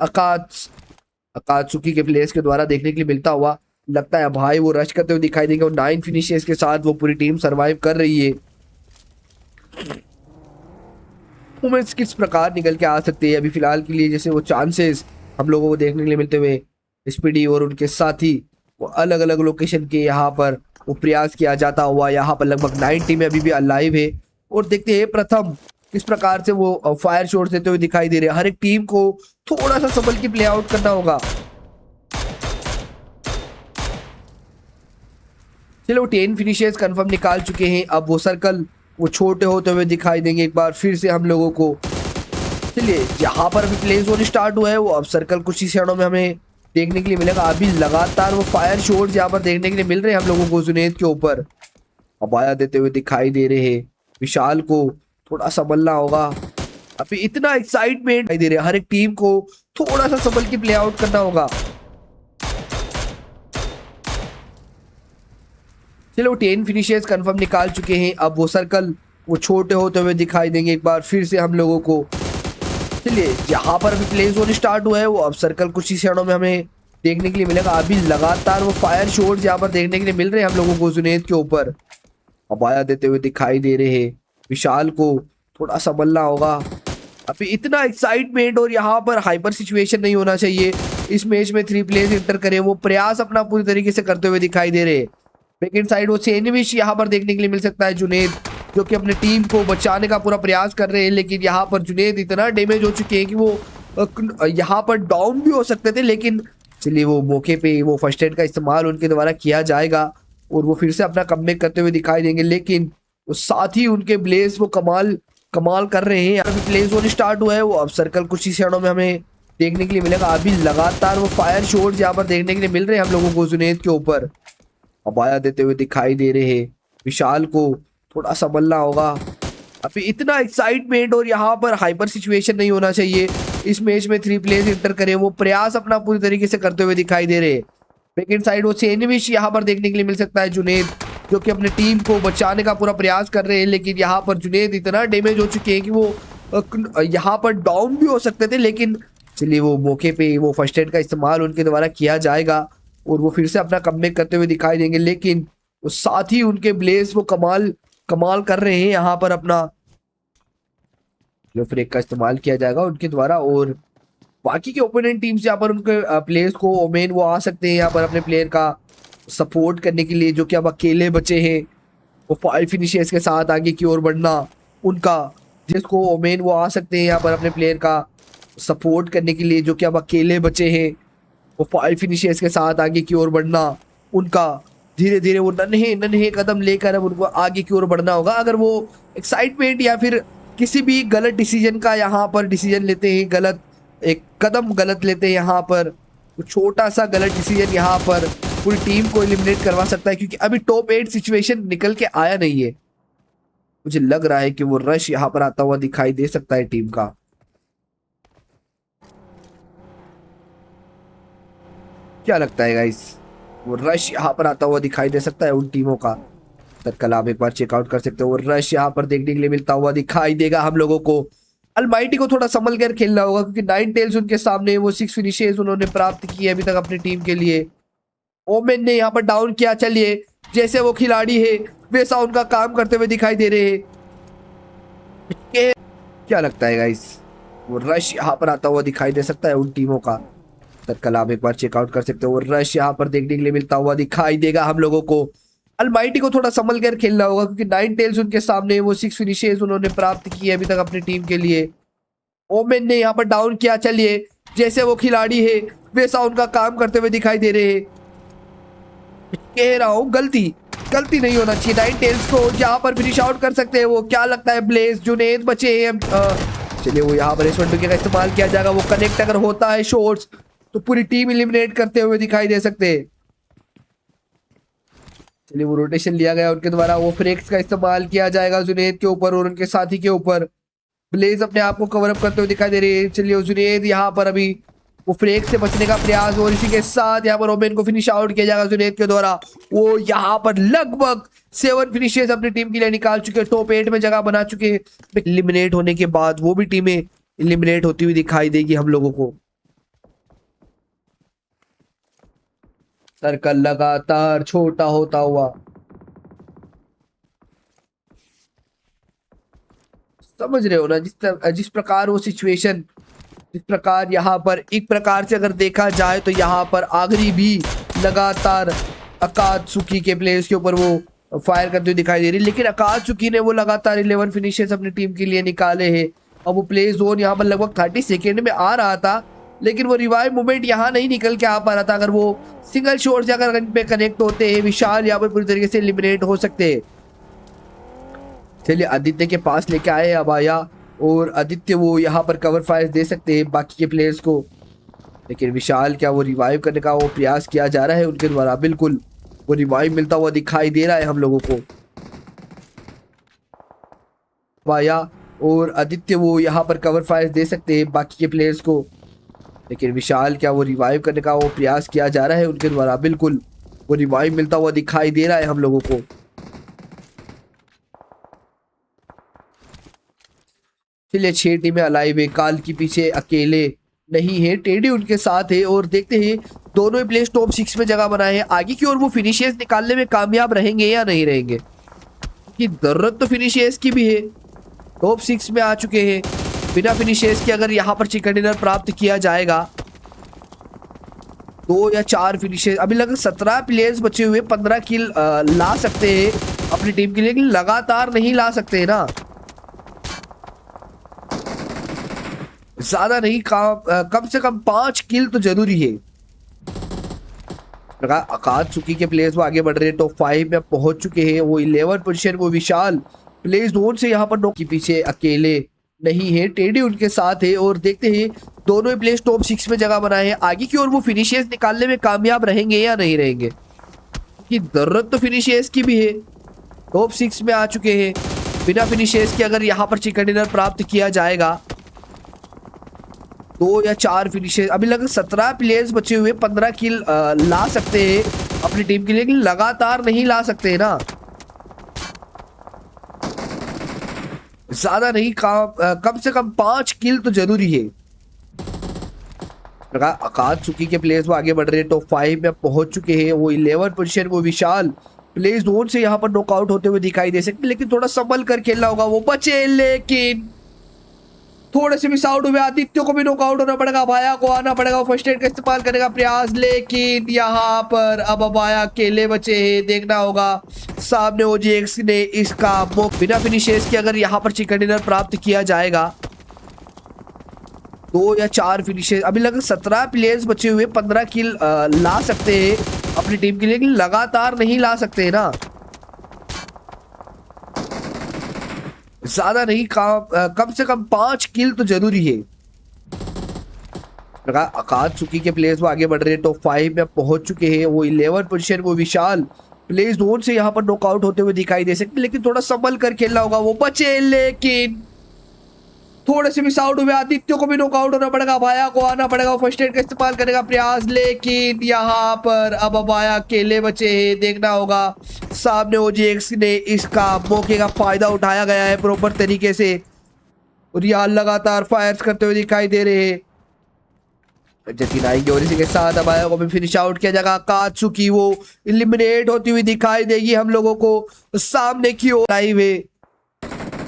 अकात्स अकात्सुकी के प्लेयर्स के द्वारा देखने के लिए मिलता हुआ लगता है। भाई वो रश करते हुए दिखाई देंगे और 9 फिनिशेस के साथ वो पूरी टीम सरवाइव कर रही है। वुमेन्स किस प्रकार निकल के आ सकती है अभी फिलहाल के लिए, जैसे वो चांसेस हम लोगों को देखने के लिए मिलते हुए स्पीडी और उनके साथी वो अलग अलग लोकेशन के यहाँ पर वो प्रयास किया जाता हुआ। यहाँ पर लगभग 9 टीमें अभी भी अलाइव है और देखते हैं प्रथम किस प्रकार से वो फायर शॉट देते हुए दिखाई दे रहे हैं। हर एक टीम को थोड़ा सा संभल के प्ले आउट करना होगा। चलो 10 फिनिशेस कंफर्म निकाल चुके हैं। अब वो सर्कल वो छोटे होते हुए दिखाई देंगे एक बार फिर से हम लोगों को। चलिए यहाँ पर अभी प्ले जोन स्टार्ट हुआ है वो अब सर्कल कुछ ही क्षणों में हमें देखने के लिए मिलेगा। अभी लगातार वो फायर शॉट यहाँ पर देखने के लिए मिल रहे हैं हम लोगों को जुनैद के ऊपर। अबाया देते हुए दिखाई दे रहे हैं। विशाल को थोड़ा संभलना होगा। अभी इतना एक्साइटमेंट दिखाई दे रहा है। हर एक टीम को थोड़ा सा संभल के प्ले आउट करना होगा। चलो 10 फिनिशेस कंफर्म निकाल चुके हैं। अब वो सर्कल वो छोटे होते हुए दिखाई देंगे एक बार फिर से हम लोगों को। चलिए यहाँ पर अभी प्ले जोन स्टार्ट हुआ है वो अब सर्कल कुछ ही क्षणों में हमें देखने के लिए मिलेगा। अभी लगातार वो फायर शॉट यहाँ पर देखने के लिए मिल रहे हैं हम लोगों को जुनैद के ऊपर। अबाया देते हुए दिखाई दे रहे हैं। विशाल को थोड़ा संभलना होगा। अभी इतना एक्साइटमेंट और यहाँ पर हाइपर सिचुएशन नहीं होना चाहिए। इस मैच में 3 प्लेयर्स इंटर करें वो प्रयास अपना पूरी तरीके से करते हुए दिखाई दे रहे हैं। सेकंड साइड वो सैंडविच यहाँ पर देखने के लिए मिल सकता है। जुनैद जो कि अपने टीम को बचाने का पूरा प्रयास कर रहे हैं, लेकिन यहाँ पर जुनैद इतना डैमेज हो चुके हैं कि वो यहाँ पर डाउन भी हो सकते थे। लेकिन चलिए वो मौके पे वो फर्स्ट एड का इस्तेमाल उनके द्वारा किया जाएगा और वो फिर से अपना कमबैक करते हुए दिखाई देंगे। लेकिन वो साथ ही उनके ब्लेज वो कमाल कर रहे हैं। अभी प्ले जोन स्टार्ट हुआ है वो अब सर्कल कुछ ही क्षणों में हमें देखने के लिए मिलेगा। अभी लगातार वो फायर शॉट यहाँ पर देखने के लिए मिल रहे हैं हम लोगों को जुनैद के ऊपर। अबाया देते हुए दिखाई दे रहे हैं। विशाल को थोड़ा संभलना होगा। अभी इतना एक्साइटमेंट और यहाँ पर हाइपर सिचुएशन नहीं होना चाहिए। इस मैच में 3 प्लेयर्स इंटर करें वो प्रयास अपना पूरी तरीके से करते हुए दिखाई दे रहे हैं। सेकंड साइड वो सैंडविच यहाँ पर देखने के लिए मिल सकता है। जुनैद जो कि अपने टीम को बचाने का पूरा प्रयास कर रहे हैं, लेकिन यहाँ पर जुनैद इतना डैमेज हो चुके हैं कि वो यहाँ पर डाउन भी हो सकते थे। लेकिन चलिए वो मौके पे वो फर्स्ट एड का इस्तेमाल उनके द्वारा किया जाएगा और वो फिर से अपना कमबैक करते हुए दिखाई देंगे। लेकिन वो साथ ही उनके ब्लेज वो कमाल कर रहे हैं। यहाँ पर अपना जो फ्रेक का इस्तेमाल किया जाएगा उनके द्वारा और बाकी के ओपोनेंट टीम से यहाँ पर उनके प्लेयर्स को ओमेन वो आ सकते हैं यहाँ पर अपने प्लेयर का सपोर्ट करने के लिए, जो कि अब अकेले बचे हैं। वो 5 फिनिशेस के साथ आगे की ओर बढ़ना उनका, जिसको ओमेन वो आ सकते हैं यहाँ पर अपने प्लेयर का सपोर्ट करने के लिए, जो कि अब अकेले बचे हैं। वो 5 फिनिशेस के साथ आगे की ओर बढ़ना उनका, धीरे धीरे वो नन्हे कदम लेकर अब उनको आगे की ओर बढ़ना होगा। अगर वो एक्साइटमेंट या फिर किसी भी गलत डिसीजन का यहाँ पर डिसीजन लेते हैं, गलत एक कदम गलत लेते हैं यहाँ पर, तो छोटा सा गलत डिसीजन यहाँ पर पूरी टीम को एलिमिनेट करवा सकता है। क्योंकि अभी टॉप 8 सिचुएशन निकल के आया नहीं है। मुझे लग रहा है कि वो रश यहाँ पर आता हुआ दिखाई दे सकता है टीम का। क्या लगता है गाइस? वो रश यहाँ पर आता हुआ दिखाई दे सकता है उन टीमों का। सर्कल आप एक बार चेकआउट कर सकते हो। वो रश यहाँ पर देखने के लिए मिलता हुआ दिखाई देगा हम लोगों को। अलमाइटी को थोड़ा संभल कर खेलना होगा क्योंकि 9 टेल्स उनके सामने, वो 6 फिनिशेस उन्होंने प्राप्त की है अभी तक अपनी टीम के लिए। ओमेन ने यहाँ पर डाउन किया। चलिए जैसे वो खिलाड़ी है वैसा उनका काम करते हुए दिखाई दे रहे हैं। क्या लगता है गाइस? वो रश यहाँ पर आता हुआ दिखाई दे सकता है उन टीमों का। सर्कल आप एक बार चेकआउट कर सकते हो। वो रश यहाँ पर देखने के लिए मिलता हुआ दिखाई देगा हम लोगों को। अलमाइटी को थोड़ा संभल कर खेलना होगा क्योंकि 9 टेल्स उनके सामने, वो 6 फिनिशेस उन्होंने प्राप्त की है अभी तक अपनी टीम के लिए। ओमेन ने यहाँ पर डाउन किया। चलिए जैसे वो खिलाड़ी है वैसा उनका काम करते हुए दिखाई दे रहे हैं। कह रहा हूँ गलती नहीं होना चाहिए। 9 टेल्स को यहाँ पर फिनिश आउट कर सकते हैं वो। क्या लगता है ब्लेज जुनैद बचे हैं। चलिए वो यहाँ पर S12 का इस्तेमाल किया जाएगा। वो कनेक्ट अगर होता है शॉट्स तो पूरी टीम एलिमिनेट करते हुए दिखाई दे सकते हैं। चलिए वो रोटेशन लिया गया उनके द्वारा। वो फ्रेक्स का इस्तेमाल किया जाएगा जुनैद के ऊपर और उनके साथी के ऊपर। ब्लेज अपने आप को कवर अप करते हुए दिखाई दे रही है। चलिए जुनैद यहाँ पर अभी वो फ्रेक से बचने का प्रयास, और इसी के साथ यहाँ पर ओमेन को फिनिश आउट किया जाएगा जुनैद के द्वारा। वो यहाँ पर लगभग 7 फिनिशेस अपनी टीम के लिए निकाल चुके हैं, टॉप 8 में जगह बना चुके हैं। एलिमिनेट होने के बाद वो भी टीमें एलिमिनेट होती हुई दिखाई देगी हम लोगों को। सर्कल लगातार छोटा होता हुआ, समझ रहे हो ना, जिस प्रकार वो सिचुएशन, जिस प्रकार यहाँ पर एक प्रकार से अगर देखा जाए तो यहाँ पर आगरी भी लगातार अकात्सुकी के प्लेयर्स के ऊपर वो फायर करते हुए दिखाई दे रही है, लेकिन अकात्सुकी ने वो लगातार 11 फिनिशेस अपनी टीम के लिए निकाले हैं। अब वो प्ले जोन यहाँ पर लगभग 30 सेकेंड में आ रहा था, लेकिन वो रिवाइव मूवमेंट यहाँ नहीं निकल के आ पा रहा था। अगर वो सिंगल शॉट से अगर पे कनेक्ट होते हैं, विशाल यहाँ पर पूरी तरीके से एलिमिनेट हो सकते हैं। चलिए आदित्य के पास लेके आए अब आया, और आदित्य वो यहाँ पर कवर फायर दे सकते हैं बाकी के प्लेयर्स को, लेकिन विशाल क्या वो रिवाइव करने का वो प्रयास किया जा रहा है उनके द्वारा। बिल्कुल वो रिवाइव मिलता हुआ दिखाई दे रहा है हम लोगों को। आया और आदित्य वो यहाँ पर कवर फायर दे सकते हैं बाकी के प्लेयर्स को, लेकिन विशाल क्या वो रिवाइव करने का वो प्रयास किया जा रहा है उनके द्वारा। बिल्कुल वो रिवाइव मिलता हुआ दिखाई दे रहा है हम लोगों को। चलिए 6 टीमें अलाइव है, काल की पीछे अकेले नहीं है, टेडी उनके साथ है, और देखते हैं दोनों ही प्लेयर्स टॉप 6 में जगह बनाए हैं। आगे की ओर वो फिनिशेस निकालने में कामयाब रहेंगे या नहीं रहेंगे, क्योंकि जरूरत तो फिनिशेस की भी है। टॉप 6 में आ चुके हैं, बिना फिनिशेस के अगर यहाँ पर चिकन डिनर प्राप्त किया जाएगा 2 या 4 फिनिशेस, अभी लगभग 17 प्लेयर्स बचे हुए, 15 किल ला सकते हैं अपनी टीम के लिए, लेकिन लगातार नहीं ला सकते ना, ज्यादा नहीं, कम से कम 5 किल तो जरूरी है। अकात्सुकी के प्लेयर्स वो आगे बढ़ रहे हैं, टॉप 5 में पहुंच चुके हैं, वो 11 पोजीशन वो विशाल प्ले जोन से यहाँ पर नो के पीछे अकेले नहीं है, टेडी उनके साथ है, और देखते हैं दोनों ही प्लेयर्स टॉप 6 में जगह बनाए हैं। आगे की ओर वो फिनिशेस निकालने में कामयाब रहेंगे या नहीं रहेंगे, क्योंकि जरूरत तो फिनिशेस की भी है। टॉप 6 में आ चुके हैं, बिना फिनिशेस के अगर यहाँ पर चिकन डिनर प्राप्त किया जाएगा 2 या 4 फिनिशेस, अभी लगभग 17 प्लेयर्स बचे हुए, 15 किल ला सकते हैं अपनी टीम के लिए, लेकिन लगातार नहीं ला सकते ना, ज्यादा नहीं, कम से कम 5 किल तो जरूरी है। अकात्सुकी के प्लेयर्स वो आगे बढ़ रहे हैं, टॉप 5 में पहुंच चुके हैं, वो 11 पोजीशन वो विशाल प्ले जोन से यहाँ पर नॉकआउट होते हुए दिखाई दे सकते, लेकिन थोड़ा संभल कर खेलना होगा। वो बचे, लेकिन थोड़े से मिस आउट हुए, आदित्य को भी नॉकआउट होना पड़ेगा, अबाया को आना पड़ेगा, फर्स्ट एड का इस्तेमाल करने का प्रयास, लेकिन यहाँ पर अब अबाया अकेले बचे हैं। देखना होगा सामने ओजीएक्स ने इसका बिना फिनिशेस के अगर यहाँ पर चिकन डिनर प्राप्त किया जाएगा 2 या 4 फिनिशेस, अभी लगभग 17 प्लेयर्स बचे हुए, 15 किल ला सकते हैं अपनी टीम के लिए, लेकिन लगातार नहीं ला सकते ना, ज्यादा नहीं, कम से कम 5 किल तो जरूरी है। अकात्सुकी के प्लेयर्स वो आगे बढ़ रहे हैं, टॉप 5 में पहुंच चुके हैं, वो 11 पोजीशन वो विशाल प्ले जोन से यहाँ पर नॉकआउट होते हुए दिखाई दे सकते, लेकिन थोड़ा संभल कर खेलना होगा। वो बचे, लेकिन थोड़े से मिस आउट हुए, आदित्य को भी नॉकआउट होना पड़ेगा, अबाया को आना पड़ेगा, फर्स्ट एड का इस्तेमाल करने का प्रयास, लेकिन यहाँ पर अब अबाया अकेले बचे हैं। देखना होगा सामने ओजीएक्स ने इसका मौके का फायदा उठाया गया है प्रॉपर तरीके से, और रियाल लगातार फायर्स करते हुए दिखाई दे रहे हैं। जतिन आएंगे और इसी के साथ अबाया को भी फिनिश आउट किया जाएगा। अकात्सुकी वो एलिमिनेट होती हुई दिखाई देगी हम लोगों को सामने की ओर लाइव है,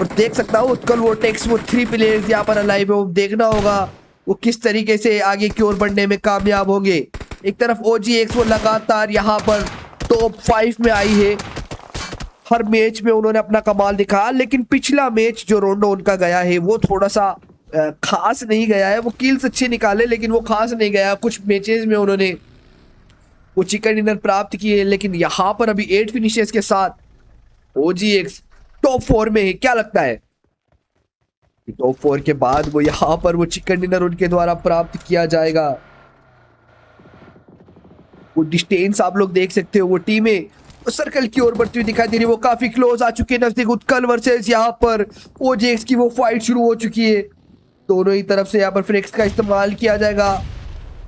और देख सकता हूँ उत्कल वोर्टेक्स वो 3 प्लेयर्स यहाँ पर अलाइव है। वो देखना होगा वो किस तरीके से आगे की ओर बढ़ने में कामयाब होंगे। एक तरफ ओजीएक्स वो लगातार यहाँ पर टॉप 5 में आई है, हर मैच में उन्होंने अपना कमाल दिखाया, लेकिन पिछला मैच जो रोंडो उनका गया है वो थोड़ा सा खास नहीं गया है। वो किल्स अच्छे निकाले, लेकिन वो खास नहीं गया। कुछ मैचेस में उन्होंने वो चिकन डिनर प्राप्त किए, लेकिन यहाँ पर अभी 8 फिनिशेस के साथ ओजीएक्स टॉप 4 में है। क्या लगता है टॉप 4 के बाद वो यहाँ पर वो चिकन डिनर उनके द्वारा प्राप्त किया जाएगा? वो डिस्टेंस आप लोग देख सकते हो, वो टीमें सर्कल की ओर बढ़ती हुई दिखाई दे रही है, वो काफी क्लोज आ चुके हैं नजदीक। उत्कल वर्सेस यहाँ पर ओजेक्स की वो फाइट शुरू हो चुकी है, दोनों ही तरफ से यहाँ पर फ्लेक्स का इस्तेमाल किया जाएगा।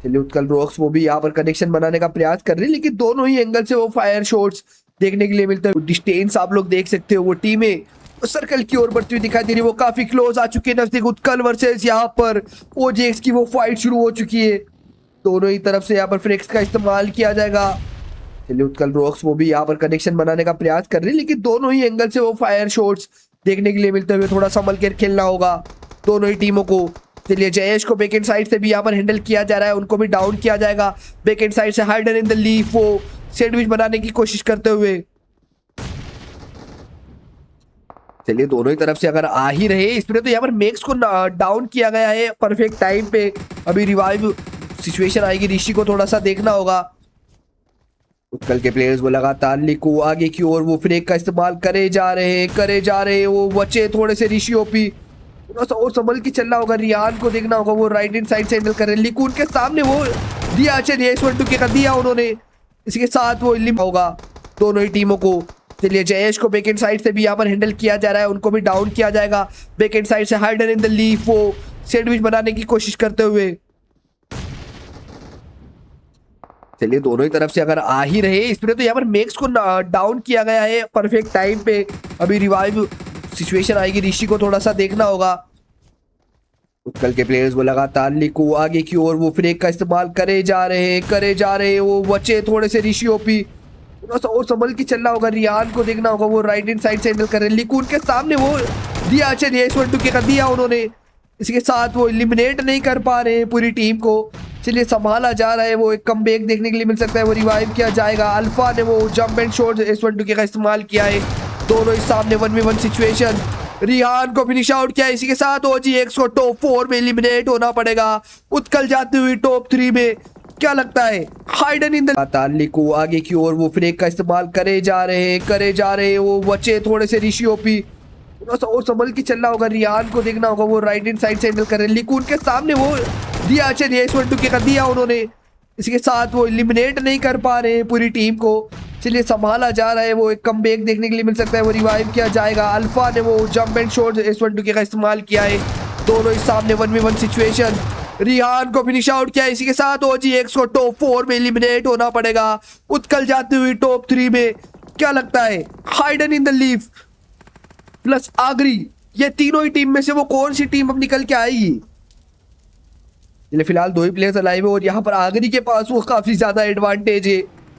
चलिए उत्कल रॉक्स वो भी यहाँ पर कनेक्शन बनाने का प्रयास कर रहे हैं, लेकिन दोनों ही एंगल से वो फायर शॉट्स देखने के लिए मिलता है। डिस्टेंस आप लोग देख सकते हो, वो टीमें सर्कल की ओर बढ़ती हुई दिखाई दे रही है, वो काफी क्लोज आ चुके हैं नजदीक। उत्कल वर्सेस यहाँ पर ओजेक्स की वो फाइट शुरू हो चुकी है, दोनों ही तरफ से यहाँ पर फ्लेक्स का इस्तेमाल किया जाएगा। चलिए उत्कल रॉक्स वो भी यहाँ पर कनेक्शन बनाने का प्रयास कर रही है, लेकिन दोनों ही एंगल से वो फायर शॉट्स देखने के लिए मिलते हुए थोड़ा संभल कर खेलना होगा दोनों ही टीमों को। चलिए जयेश को बैक एंड साइड से भी यहाँ पर हैंडल किया जा रहा है, उनको भी डाउन किया जाएगा बैक एंड साइड से। हाइडन इन द लीफ वो सैंडविच बनाने की कोशिश करते हुए। चलिए दोनों ही तरफ से अगर आ ही रहे इसमें, तो यहाँ पर मैक्स को डाउन किया गया है परफेक्ट टाइम पे। अभी रिवाइव सिचुएशन आएगी, ऋषि को थोड़ा सा देखना होगा। उत्कल के प्लेयर्स वो लगातार लिको आगे की ओर वो फ्रेक का इस्तेमाल करे जा रहे हैं। वो बचे थोड़े से ऋषि ओपी, थोड़ा सा और संभल के चलना होगा। रियान को देखना होगा, वो राइट हैंड साइड से हैंडल कर रहे हैं। लिकू उनके सामने वो दिया, चलिए S12 का दिया उन्होंने, इसके साथ वो लिम होगा दोनों ही टीमों को। चलिए जयेश को बैक एंड साइड से भी यहाँ पर हैंडल किया जा रहा है, उनको भी डाउन किया जाएगा बैक एंड साइड से। हाइडन इन द लीफ वो सैंडविच बनाने की कोशिश करते हुए। चलिए दोनों ही तरफ से अगर आ ही रहे इसमें, तो यहाँ पर मैक्स को डाउन किया गया है परफेक्ट टाइम पे। अभी रिवाइव सिचुएशन आएगी, ऋषि को थोड़ा सा देखना होगा। उत्कल के प्लेयर्स वो लगातार लिको आगे की ओर वो फ्रेक का इस्तेमाल करे जा रहे हैं। वो बचे थोड़े से ऋषि ओपी, थोड़ा सा और संभल के चलना होगा। रियान को देखना होगा, वो राइट हैंड साइड से हैंडल कर रहे हैं। लिकू उनके सामने वो दिया, चलिए S12 का दिया उन्होंने, इसके साथ वो एलिमिनेट नहीं कर पा रहे हैं पूरी टीम को। चलिए संभाला जा रहा है, वो एक कमबैक देखने के लिए मिल सकता है, वो रिवाइव किया जाएगा। अल्फा ने वो जंप एंड शॉट S12 का इस्तेमाल किया है, दोनों ही सामने 1v1 सिचुएशन। रिहान को फिनिश आउट किया, इसी के साथ OGX को टॉप 4 में एलिमिनेट होना पड़ेगा। उत्कल जाती हुई टॉप 3 में, क्या लगता है? हाइडन इन द लिको आगे की ओर वो फ्रेक का इस्तेमाल करे जा रहे हैं। वो बचे थोड़े से ऋषि ओपी, थोड़ा सा और संभल के चलना होगा। रियान को देखना होगा, वो राइट हैंड साइड से हैंडल कर रहे हैं। लिकू उनके सामने वो दिया, चलिए S12 का दिया उन्होंने, इसके साथ वो एलिमिनेट नहीं कर पा रहे हैं पूरी टीम को। चलिए संभाला जा रहा है, वो एक कमबैक देखने के लिए मिल सकता है, वो रिवाइव किया जाएगा। अल्फा ने वो जंप एंड शॉट S12 का इस्तेमाल किया है, दोनों ही सामने 1v1 सिचुएशन। रिहान को फिनिश आउट किया, इसी के साथ OGX को टॉप 4 में एलिमिनेट होना पड़ेगा। उत्कल जाती हुई टॉप 3 में, क्या लगता है? Hidden in the leaf plus Agri, ये तीनों ही टीम में से वो कौन सी टीम अब निकल के आएगी? फिलहाल 2 ही प्लेयर्स अलाइव है, और यहाँ पर आगरी के पास वो काफी ज्यादा एडवांटेज है,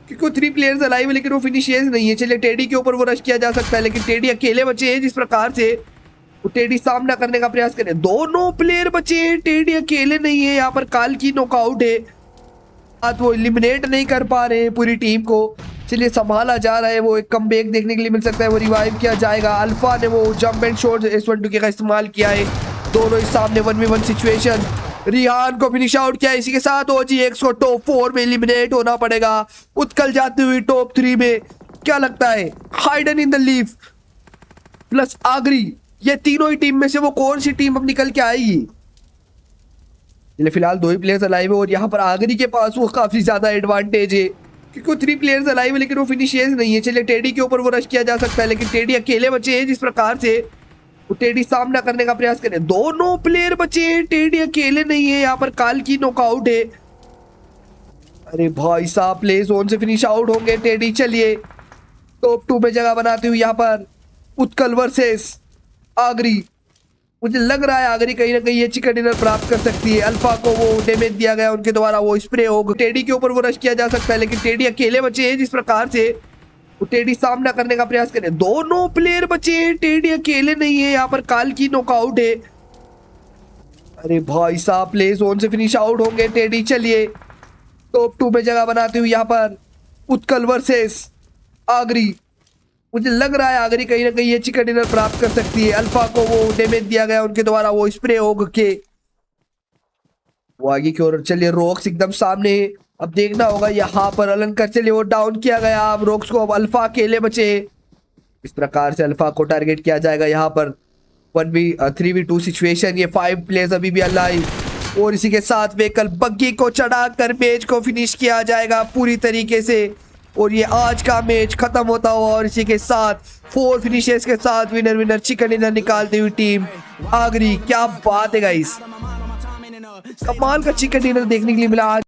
क्योंकि वो 3 प्लेयर्स अलाइव है, लेकिन वो फिनिशियर्स नहीं है। चलिए टेडी के ऊपर वो रश किया जा सकता है, लेकिन टेडी अकेले बचे हैं। जिस प्रकार से वो टेडी सामना करने का प्रयास करे, दोनों प्लेयर बचे हैं, टेडी अकेले नहीं है। यहाँ पर काल की नॉकआउट है, वो एलिमिनेट नहीं कर पा रहे हैं पूरी टीम को। चलिए संभाला जा रहा है, वो एक कमबैक देखने के लिए मिल सकता है, वो रिवाइव किया जाएगा। अल्फा ने वो जंप एंड शॉट S12 का इस्तेमाल किया है, दोनों ही सामने 1v1 सिचुएशन। रिहान को फिनिश आउट किया, इसी के साथ OGX को टॉप 4 में एलिमिनेट होना पड़ेगा। उत्कल जाती हुई टॉप 3 में, क्या लगता है? Hidden in the leaf plus Agri, ये तीनों ही टीम में से वो कौन सी टीम अब निकल के आएगी? फिलहाल 2 ही प्लेयर्स अलाइव है, और यहाँ पर आगरी के पास वो काफी ज्यादा एडवांटेज है, क्योंकि वो 3 प्लेयर्स अलाइव है, लेकिन वो फिनिशियर्स नहीं है। चलिए टेडी के ऊपर वो रश किया जा सकता है, लेकिन टेडी अकेले बचे हैं। जिस प्रकार से वो टेडी सामना करने का प्रयास करे, दोनों प्लेयर बचे हैं, टेडी अकेले नहीं है। यहाँ पर काल की नॉकआउट है। अरे भाई साहब, प्ले जोन से फिनिश आउट होंगे टेडी। चलिए टॉप 2 में जगह बनाते हुए यहाँ पर उत्कल वर्सेस आगरी। मुझे लग रहा है आगरी कहीं ना कहीं ये चिकन डिनर प्राप्त कर सकती है। अल्फा को वो डैमेज दिया गया उनके द्वारा, वो स्प्रे होगा। टेडी के ऊपर वो रश किया जा सकता है, लेकिन टेडी अकेले बचे हैं। जिस प्रकार से वो टेडी सामना करने का प्रयास करे, दोनों प्लेयर बचे हैं, टेडी अकेले नहीं है। यहाँ पर काल की नॉकआउट है। अरे भाई साहब, प्ले जोन से फिनिश आउट होंगे टेडी। चलिए टॉप 2 में जगह बनाते हुए यहाँ पर उत्कल वर्सेस आगरी। मुझे लग रहा है आगरी कहीं ना कहीं ये चिकन डिनर प्राप्त कर सकती है। अल्फा को वो डैमेज दिया गया उनके द्वारा, वो स्प्रे होगा के वो आगे की ओर। चलिए रॉक्स एकदम सामने, अब देखना होगा यहाँ पर अलंकर। चलिए वो डाउन किया गया, अब रॉक्स को, अब अल्फा अकेले बचे। इस प्रकार से अल्फा को टारगेट किया जाएगा यहाँ पर 3v2 सिचुएशन। ये 5 प्लेयर्स अभी भी अलाइव, और इसी के साथ व्हीकल बग्गी को चढ़ाकर मैच को फिनिश किया जाएगा पूरी तरीके से, और ये आज का मैच खत्म होता हुआ। और इसी के साथ 4 फिनिशेस के साथ विनर चिकन डिनर निकालती हुई टीम आगरी। क्या बात है गाइस, कमाल का चिकन डिनर देखने के लिए मिला आज।